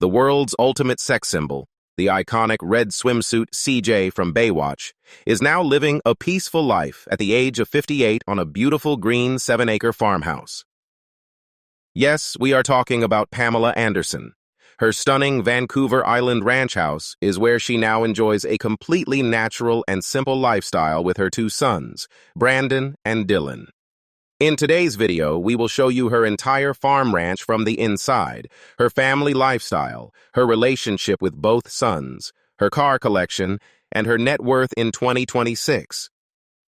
The world's ultimate sex symbol, the iconic red swimsuit CJ from Baywatch, is now living a peaceful life at the age of 58 on a beautiful green 7-acre farmhouse. Yes, we are talking about Pamela Anderson. Her stunning Vancouver Island ranch house is where she now enjoys a completely natural and simple lifestyle with her two sons, Brandon and Dylan. In today's video, we will show you her entire farm ranch from the inside, her family lifestyle, her relationship with both sons, her car collection, and her net worth in 2026.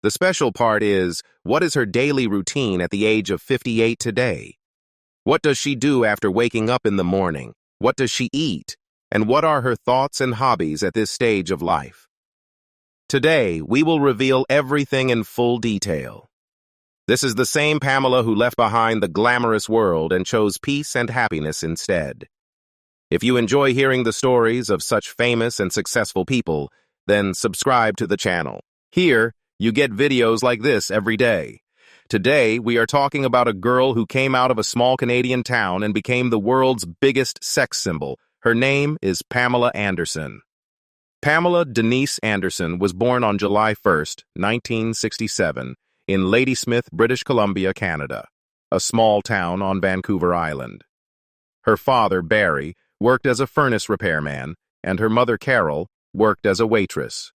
The special part is, what is her daily routine at the age of 58 today? What does she do after waking up in the morning? What does she eat? And what are her thoughts and hobbies at this stage of life? Today, we will reveal everything in full detail. This is the same Pamela who left behind the glamorous world and chose peace and happiness instead. If you enjoy hearing the stories of such famous and successful people, then subscribe to the channel. Here, you get videos like this every day. Today, we are talking about a girl who came out of a small Canadian town and became the world's biggest sex symbol. Her name is Pamela Anderson. Pamela Denise Anderson was born on July 1st, 1967, in Ladysmith, British Columbia, Canada, a small town on Vancouver Island. Her father, Barry, worked as a furnace repairman, and her mother, Carol, worked as a waitress.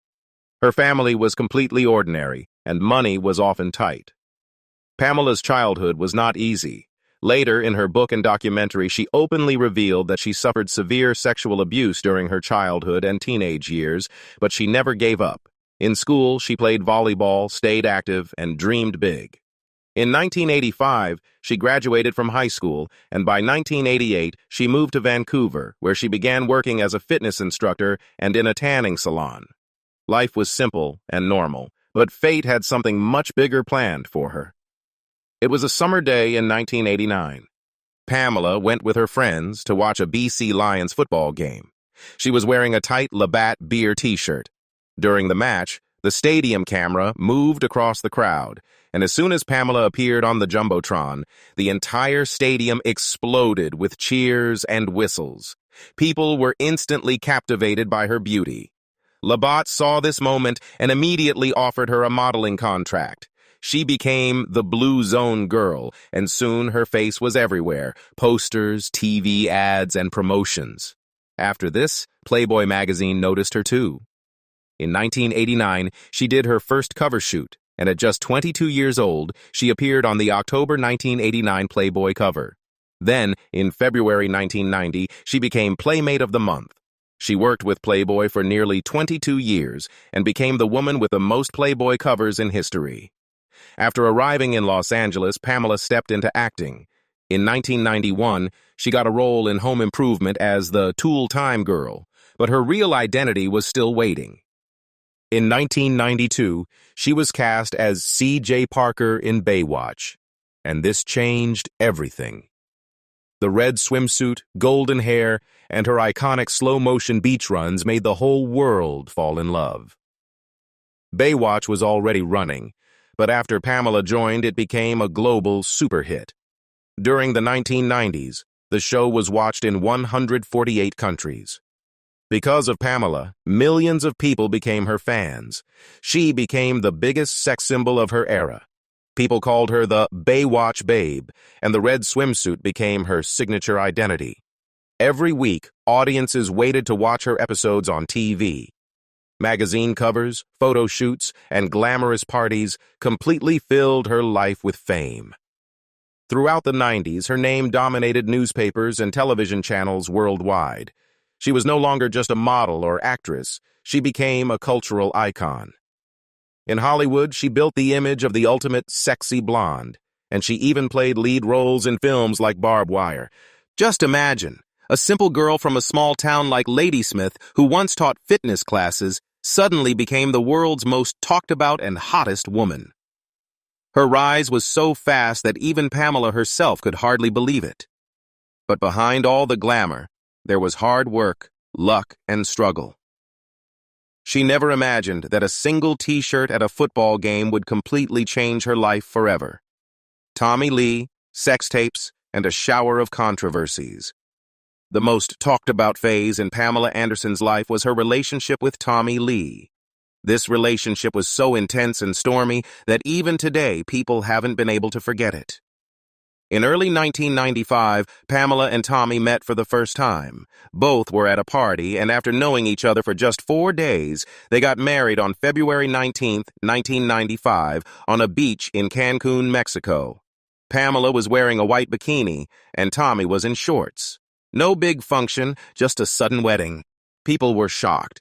Her family was completely ordinary, and money was often tight. Pamela's childhood was not easy. Later, in her book and documentary, she openly revealed that she suffered severe sexual abuse during her childhood and teenage years, but she never gave up. In school, she played volleyball, stayed active, and dreamed big. In 1985, she graduated from high school, and by 1988, she moved to Vancouver, where she began working as a fitness instructor and in a tanning salon. Life was simple and normal, but fate had something much bigger planned for her. It was a summer day in 1989. Pamela went with her friends to watch a BC Lions football game. She was wearing a tight Labatt beer t-shirt. During the match, the stadium camera moved across the crowd, and as soon as Pamela appeared on the Jumbotron, the entire stadium exploded with cheers and whistles. People were instantly captivated by her beauty. Labatt saw this moment and immediately offered her a modeling contract. She became the Blue Zone girl, and soon her face was everywhere, posters, TV ads, and promotions. After this, Playboy magazine noticed her too. In 1989, she did her first cover shoot, and at just 22 years old, she appeared on the October 1989 Playboy cover. Then, in February 1990, she became Playmate of the Month. She worked with Playboy for nearly 22 years and became the woman with the most Playboy covers in history. After arriving in Los Angeles, Pamela stepped into acting. In 1991, she got a role in Home Improvement as the Tool Time Girl, but her real identity was still waiting. In 1992, she was cast as C.J. Parker in Baywatch, and this changed everything. The red swimsuit, golden hair, and her iconic slow-motion beach runs made the whole world fall in love. Baywatch was already running, but after Pamela joined, it became a global super hit. During the 1990s, the show was watched in 148 countries. Because of Pamela, millions of people became her fans. She became the biggest sex symbol of her era. People called her the Baywatch Babe, and the red swimsuit became her signature identity. Every week, audiences waited to watch her episodes on TV. Magazine covers, photo shoots, and glamorous parties completely filled her life with fame. Throughout the 90s, her name dominated newspapers and television channels worldwide. She was no longer just a model or actress. She became a cultural icon. In Hollywood, she built the image of the ultimate sexy blonde, and she even played lead roles in films like Barbed Wire. Just imagine, a simple girl from a small town like Ladysmith who once taught fitness classes suddenly became the world's most talked about and hottest woman. Her rise was so fast that even Pamela herself could hardly believe it. But behind all the glamour, there was hard work, luck, and struggle. She never imagined that a single t-shirt at a football game would completely change her life forever. Tommy Lee, sex tapes, and a shower of controversies. The most talked-about phase in Pamela Anderson's life was her relationship with Tommy Lee. This relationship was so intense and stormy that even today people haven't been able to forget it. In early 1995, Pamela and Tommy met for the first time. Both were at a party, and after knowing each other for just 4 days, they got married on February 19, 1995, on a beach in Cancun, Mexico. Pamela was wearing a white bikini, and Tommy was in shorts. No big function, just a sudden wedding. People were shocked.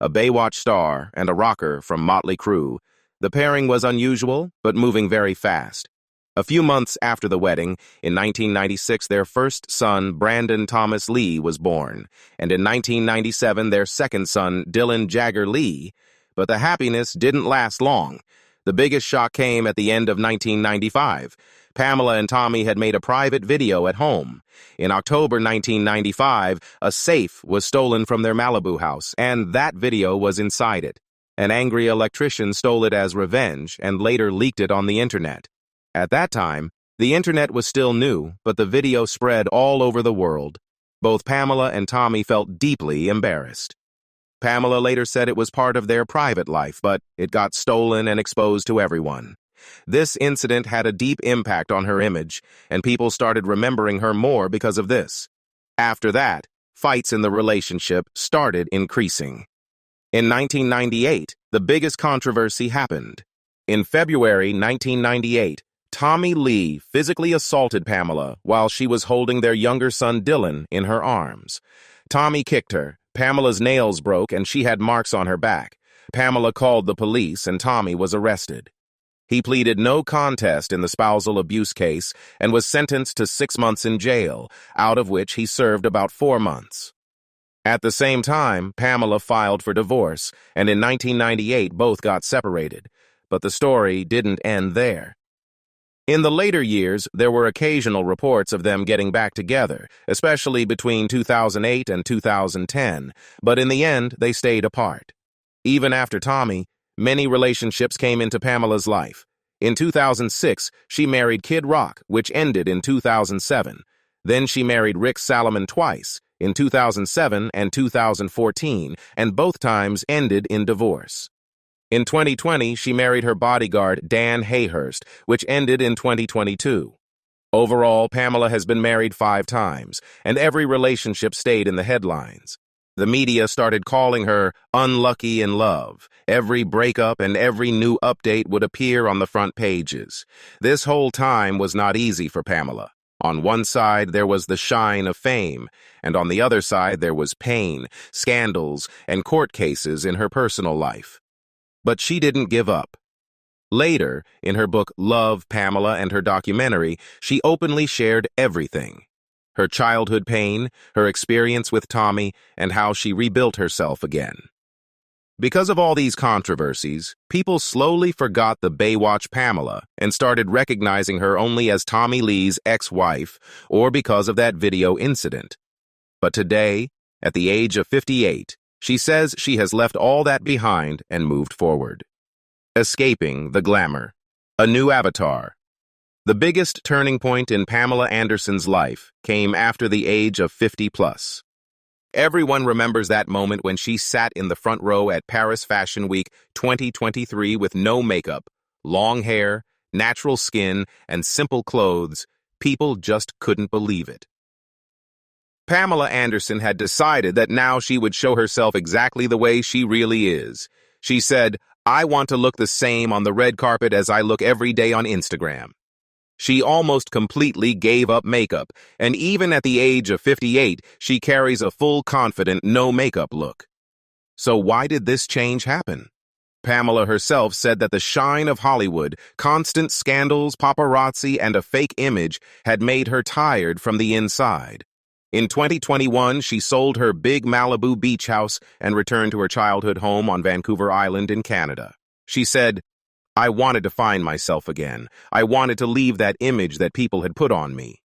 A Baywatch star and a rocker from Motley Crue. The pairing was unusual, but moving very fast. A few months after the wedding, in 1996, their first son, Brandon Thomas Lee, was born, and in 1997, their second son, Dylan Jagger Lee. But the happiness didn't last long. The biggest shock came at the end of 1995. Pamela and Tommy had made a private video at home. In October 1995, a safe was stolen from their Malibu house, and that video was inside it. An angry electrician stole it as revenge and later leaked it on the internet. At that time, the internet was still new, but the video spread all over the world. Both Pamela and Tommy felt deeply embarrassed. Pamela later said it was part of their private life, but it got stolen and exposed to everyone. This incident had a deep impact on her image, and people started remembering her more because of this. After that, fights in the relationship started increasing. In 1998, the biggest controversy happened. In February 1998, Tommy Lee physically assaulted Pamela while she was holding their younger son Dylan in her arms. Tommy kicked her. Pamela's nails broke and she had marks on her back. Pamela called the police and Tommy was arrested. He pleaded no contest in the spousal abuse case and was sentenced to 6 months in jail, out of which he served about 4 months. At the same time, Pamela filed for divorce, and in 1998 both got separated. But the story didn't end there. In the later years, there were occasional reports of them getting back together, especially between 2008 and 2010, but in the end, they stayed apart. Even after Tommy, many relationships came into Pamela's life. In 2006, she married Kid Rock, which ended in 2007. Then she married Rick Salomon twice, in 2007 and 2014, and both times ended in divorce. In 2020, she married her bodyguard, Dan Hayhurst, which ended in 2022. Overall, Pamela has been married 5 times, and every relationship stayed in the headlines. The media started calling her unlucky in love. Every breakup and every new update would appear on the front pages. This whole time was not easy for Pamela. On one side, there was the shine of fame, and on the other side, there was pain, scandals, and court cases in her personal life. But she didn't give up. Later, in her book Love, Pamela, and her documentary, she openly shared everything. Her childhood pain, her experience with Tommy, and how she rebuilt herself again. Because of all these controversies, people slowly forgot the Baywatch Pamela and started recognizing her only as Tommy Lee's ex-wife or because of that video incident. But today, at the age of 58, she says she has left all that behind and moved forward. Escaping the glamour. A new avatar. The biggest turning point in Pamela Anderson's life came after the age of 50+. Everyone remembers that moment when she sat in the front row at Paris Fashion Week 2023 with no makeup, long hair, natural skin, and simple clothes. People just couldn't believe it. Pamela Anderson had decided that now she would show herself exactly the way she really is. She said, "I want to look the same on the red carpet as I look every day on Instagram." She almost completely gave up makeup, and even at the age of 58, she carries a full, confident, no-makeup look. So why did this change happen? Pamela herself said that the shine of Hollywood, constant scandals, paparazzi, and a fake image had made her tired from the inside. In 2021, she sold her big Malibu beach house and returned to her childhood home on Vancouver Island in Canada. She said, "I wanted to find myself again. I wanted to leave that image that people had put on me."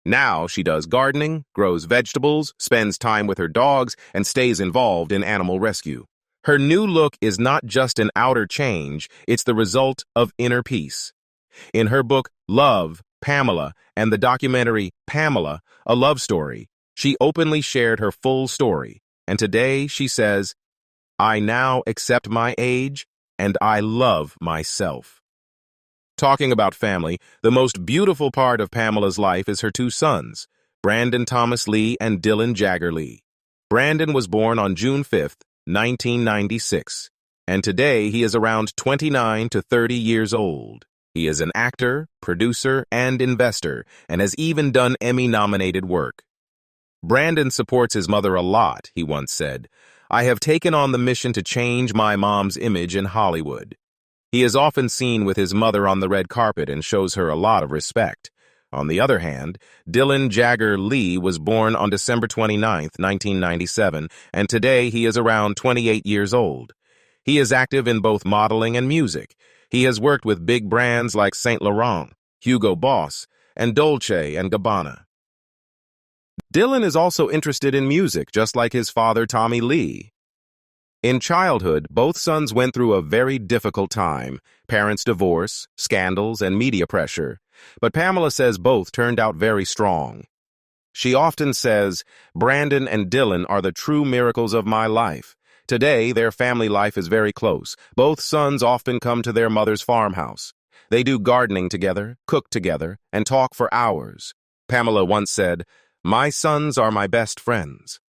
Now she does gardening, grows vegetables, spends time with her dogs, and stays involved in animal rescue. Her new look is not just an outer change, it's the result of inner peace. In her book, Love, Pamela, and the documentary Pamela, a love story, She openly shared her full story, and today she says, "I now accept my age, and I love myself." Talking about family, the most beautiful part of Pamela's life is her two sons, Brandon Thomas Lee and Dylan Jagger Lee. Brandon was born on June 5th, 1996, and today he is around 29 to 30 years old. He is an actor, producer, and investor, and has even done Emmy-nominated work. Brandon supports his mother a lot, he once said. "I have taken on the mission to change my mom's image in Hollywood." He is often seen with his mother on the red carpet and shows her a lot of respect. On the other hand, Dylan Jagger Lee was born on December 29, 1997, and today he is around 28 years old. He is active in both modeling and music. He has worked with big brands like Saint Laurent, Hugo Boss, and Dolce & Gabbana. Dylan is also interested in music, just like his father, Tommy Lee. In childhood, both sons went through a very difficult time, parents' divorce, scandals, and media pressure. But Pamela says both turned out very strong. She often says, "Brandon and Dylan are the true miracles of my life." Today, their family life is very close. Both sons often come to their mother's farmhouse. They do gardening together, cook together, and talk for hours. Pamela once said, "My sons are my best friends."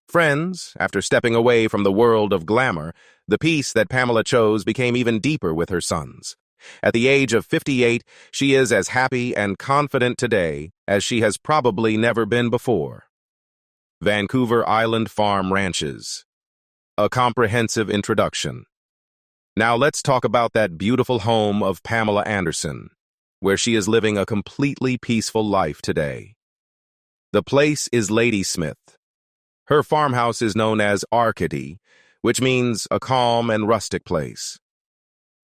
Friends, after stepping away from the world of glamour, the peace that Pamela chose became even deeper with her sons. At the age of 58, she is as happy and confident today as she has probably never been before. Vancouver Island Farm Ranches. A comprehensive introduction. Now let's talk about that beautiful home of Pamela Anderson, where she is living a completely peaceful life today. The place is Ladysmith. Her farmhouse is known as Arcady, which means a calm and rustic place.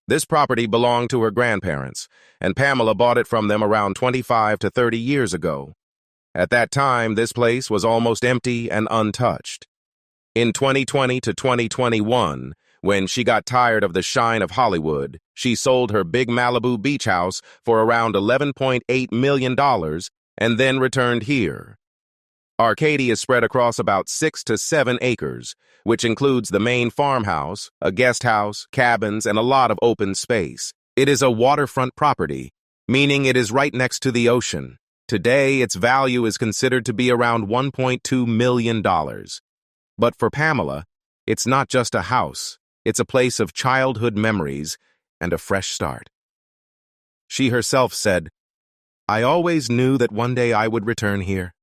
This property belonged to her grandparents, and Pamela bought it from them around 25 to 30 years ago. At that time, this place was almost empty and untouched. In 2020 to 2021, when she got tired of the shine of Hollywood, she sold her big Malibu beach house for around $11.8 million and then returned here. Arcady is spread across about 6 to 7 acres, which includes the main farmhouse, a guest house, cabins, and a lot of open space. It is a waterfront property, meaning it is right next to the ocean. Today, its value is considered to be around $1.2 million. But for Pamela, it's not just a house. It's a place of childhood memories and a fresh start. She herself said, "I always knew that one day I would return here."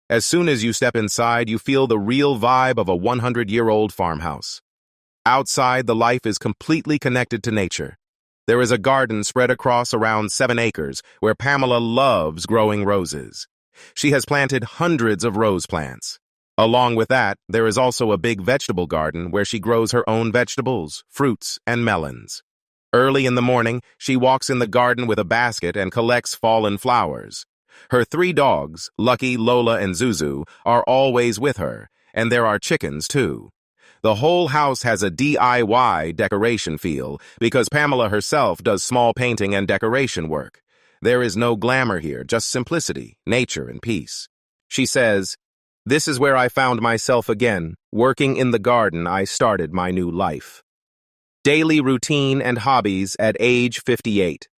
As soon as you step inside, you feel the real vibe of a 100-year-old farmhouse. Outside, the life is completely connected to nature. There is a garden spread across around 7 acres where Pamela loves growing roses. She has planted hundreds of rose plants. Along with that, there is also a big vegetable garden where she grows her own vegetables, fruits, and melons. Early in the morning, she walks in the garden with a basket and collects fallen flowers. Her 3 dogs, Lucky, Lola, and Zuzu, are always with her, and there are chickens too. The whole house has a DIY decoration feel because Pamela herself does small painting and decoration work. There is no glamour here, just simplicity, nature, and peace. She says, "This is where I found myself again. Working in the garden, I started my new life." Daily routine and hobbies at age 58.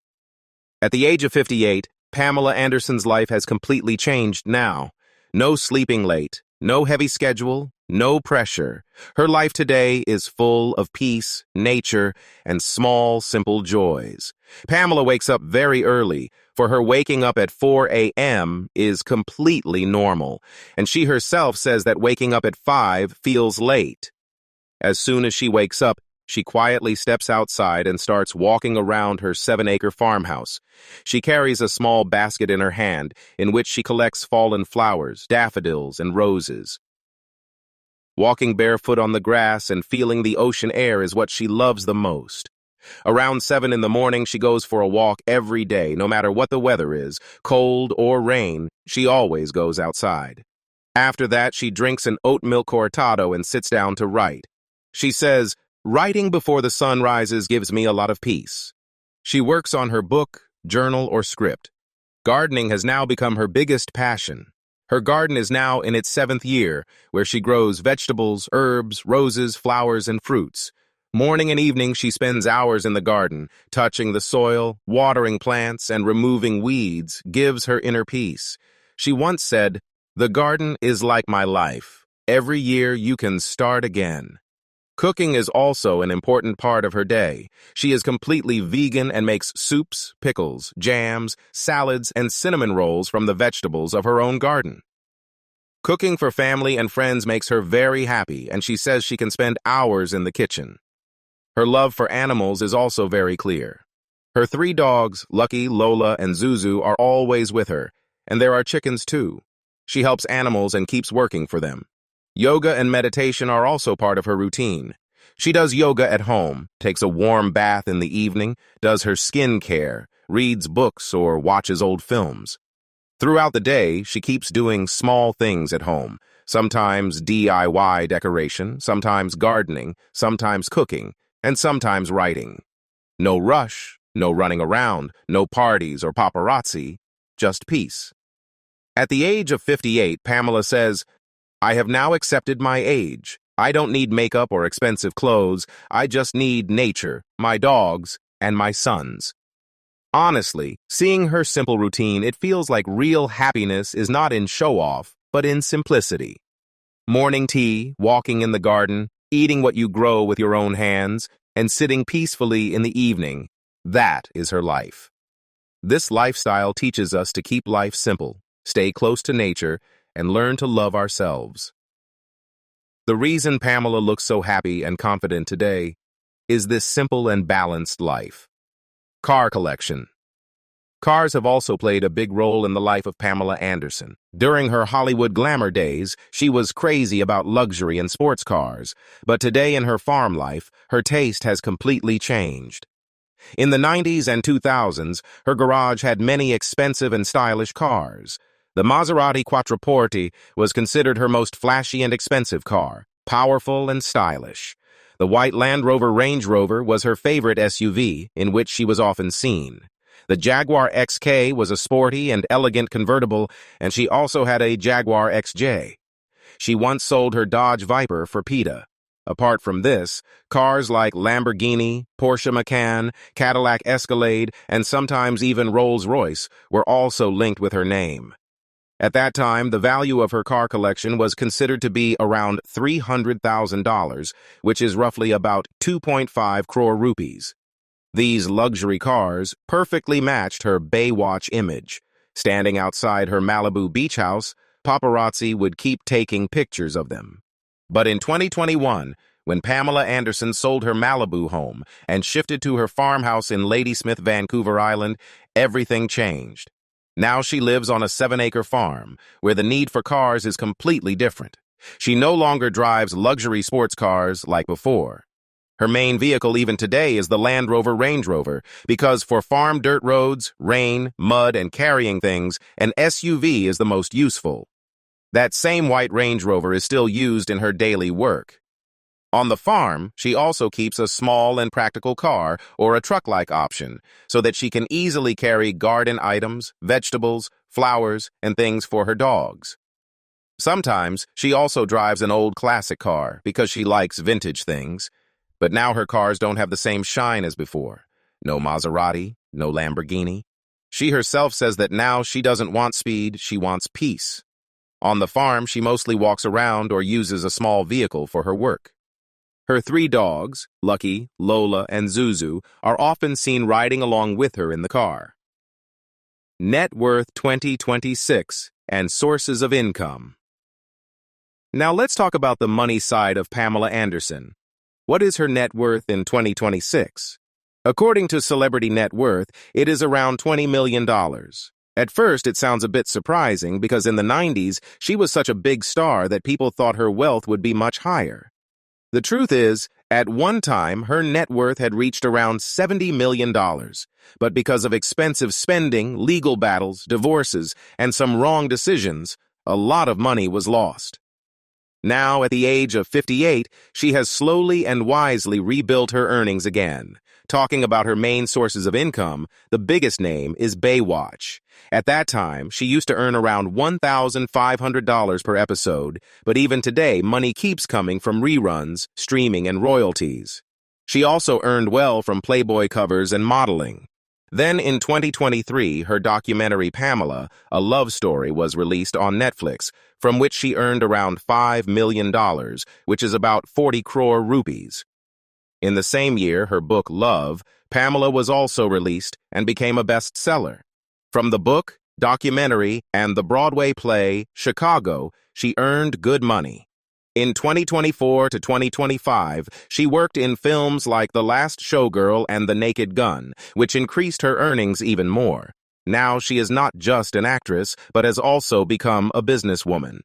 At the age of 58, Pamela Anderson's life has completely changed now. No sleeping late, no heavy schedule, no pressure. Her life today is full of peace, nature, and small, simple joys. Pamela wakes up very early. For her, waking up at 4 a.m. is completely normal, and she herself says that waking up at 5 feels late. As soon as she wakes up, she quietly steps outside and starts walking around her 7-acre farmhouse. She carries a small basket in her hand, in which she collects fallen flowers, daffodils, and roses. Walking barefoot on the grass and feeling the ocean air is what she loves the most. Around 7 in the morning, she goes for a walk every day, no matter what the weather is, cold or rain, she always goes outside. After that, she drinks an oat milk cortado and sits down to write. She says, "Writing before the sun rises gives me a lot of peace." She works on her book, journal, or script. Gardening has now become her biggest passion. Her garden is now in its 7th year, where she grows vegetables, herbs, roses, flowers, and fruits. Morning and evening, she spends hours in the garden, touching the soil, watering plants, and removing weeds, gives her inner peace. She once said, "The garden is like my life. Every year you can start again." Cooking is also an important part of her day. She is completely vegan and makes soups, pickles, jams, salads, and cinnamon rolls from the vegetables of her own garden. Cooking for family and friends makes her very happy, and she says she can spend hours in the kitchen. Her love for animals is also very clear. Her 3 dogs, Lucky, Lola, and Zuzu, are always with her, and there are chickens too. She helps animals and keeps working for them. Yoga and meditation are also part of her routine. She does yoga at home, takes a warm bath in the evening, does her skin care, reads books, or watches old films. Throughout the day, she keeps doing small things at home, sometimes DIY decoration, sometimes gardening, sometimes cooking, and sometimes writing. No rush, no running around, no parties or paparazzi, just peace. At the age of 58, Pamela says, "I have now accepted my age. I don't need makeup or expensive clothes. I just need nature, my dogs, and my sons." Honestly, seeing her simple routine, it feels like real happiness is not in show-off, but in simplicity. Morning tea, walking in the garden, eating what you grow with your own hands, and sitting peacefully in the evening, that is her life. This lifestyle teaches us to keep life simple, stay close to nature, and learn to love ourselves. The reason Pamela looks so happy and confident today is this simple and balanced life. Car collection. Cars have also played a big role in the life of Pamela Anderson. During her Hollywood glamour days, she was crazy about luxury and sports cars, but today in her farm life, her taste has completely changed. In the 90s and 2000s, her garage had many expensive and stylish cars. The Maserati Quattroporte was considered her most flashy and expensive car, powerful and stylish. The white Land Rover Range Rover was her favorite SUV, in which she was often seen. The Jaguar XK was a sporty and elegant convertible, and she also had a Jaguar XJ. She once sold her Dodge Viper for PETA. Apart from this, cars like Lamborghini, Porsche Macan, Cadillac Escalade, and sometimes even Rolls-Royce were also linked with her name. At that time, the value of her car collection was considered to be around $300,000, which is roughly about 2.5 crore rupees. These luxury cars perfectly matched her Baywatch image. Standing outside her Malibu beach house, paparazzi would keep taking pictures of them. But in 2021, when Pamela Anderson sold her Malibu home and shifted to her farmhouse in Ladysmith, Vancouver Island, everything changed. Now she lives on a 7-acre farm, where the need for cars is completely different. She no longer drives luxury sports cars like before. Her main vehicle even today is the Land Rover Range Rover, because for farm dirt roads, rain, mud, and carrying things, an SUV is the most useful. That same white Range Rover is still used in her daily work. On the farm, she also keeps a small and practical car or a truck-like option so that she can easily carry garden items, vegetables, flowers, and things for her dogs. Sometimes, she also drives an old classic car because she likes vintage things. But now her cars don't have the same shine as before. No Maserati, no Lamborghini. She herself says that now she doesn't want speed, she wants peace. On the farm, she mostly walks around or uses a small vehicle for her work. Her 3 dogs, Lucky, Lola, and Zuzu, are often seen riding along with her in the car. Net worth 2026 and sources of income. Now let's talk about the money side of Pamela Anderson. What is her net worth in 2026? According to Celebrity Net Worth, it is around $20 million. At first, it sounds a bit surprising because in the 90s, she was such a big star that people thought her wealth would be much higher. The truth is, at one time, her net worth had reached around $70 million. But because of expensive spending, legal battles, divorces, and some wrong decisions, a lot of money was lost. Now, at the age of 58, she has slowly and wisely rebuilt her earnings again. Talking about her main sources of income, the biggest name is Baywatch. At that time, she used to earn around $1,500 per episode, but even today, money keeps coming from reruns, streaming, and royalties. She also earned well from Playboy covers and modeling. Then in 2023, her documentary Pamela, a love story, was released on Netflix, from which she earned around $5 million, which is about 40 crore rupees. In the same year, her book Love, Pamela, was also released and became a bestseller. From the book, documentary, and the Broadway play Chicago, she earned good money. In 2024 to 2025, she worked in films like The Last Showgirl and The Naked Gun, which increased her earnings even more. Now she is not just an actress, but has also become a businesswoman.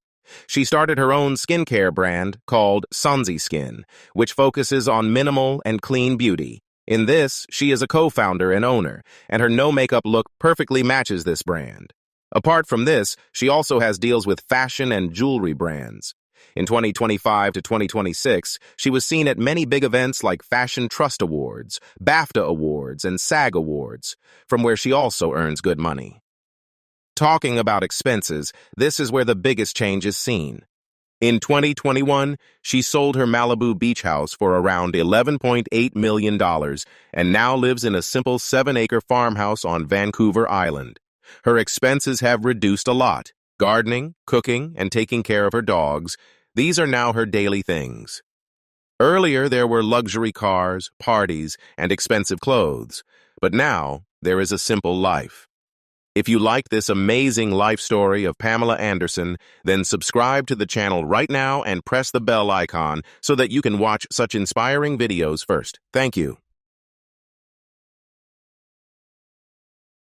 She started her own skincare brand called Sonzi Skin, which focuses on minimal and clean beauty. In this, she is a co-founder and owner, and her no-makeup look perfectly matches this brand. Apart from this, she also has deals with fashion and jewelry brands. In 2025 to 2026, she was seen at many big events like Fashion Trust Awards, BAFTA Awards, and SAG Awards, from where she also earns good money. Talking about expenses, this is where the biggest change is seen. In 2021, she sold her Malibu beach house for around $11.8 million and now lives in a simple 7-acre farmhouse on Vancouver Island. Her expenses have reduced a lot. Gardening, cooking, and taking care of her dogs, these are now her daily things. Earlier, there were luxury cars, parties, and expensive clothes, but now there is a simple life. If you like this amazing life story of Pamela Anderson, then subscribe to the channel right now and press the bell icon so that you can watch such inspiring videos first. Thank you.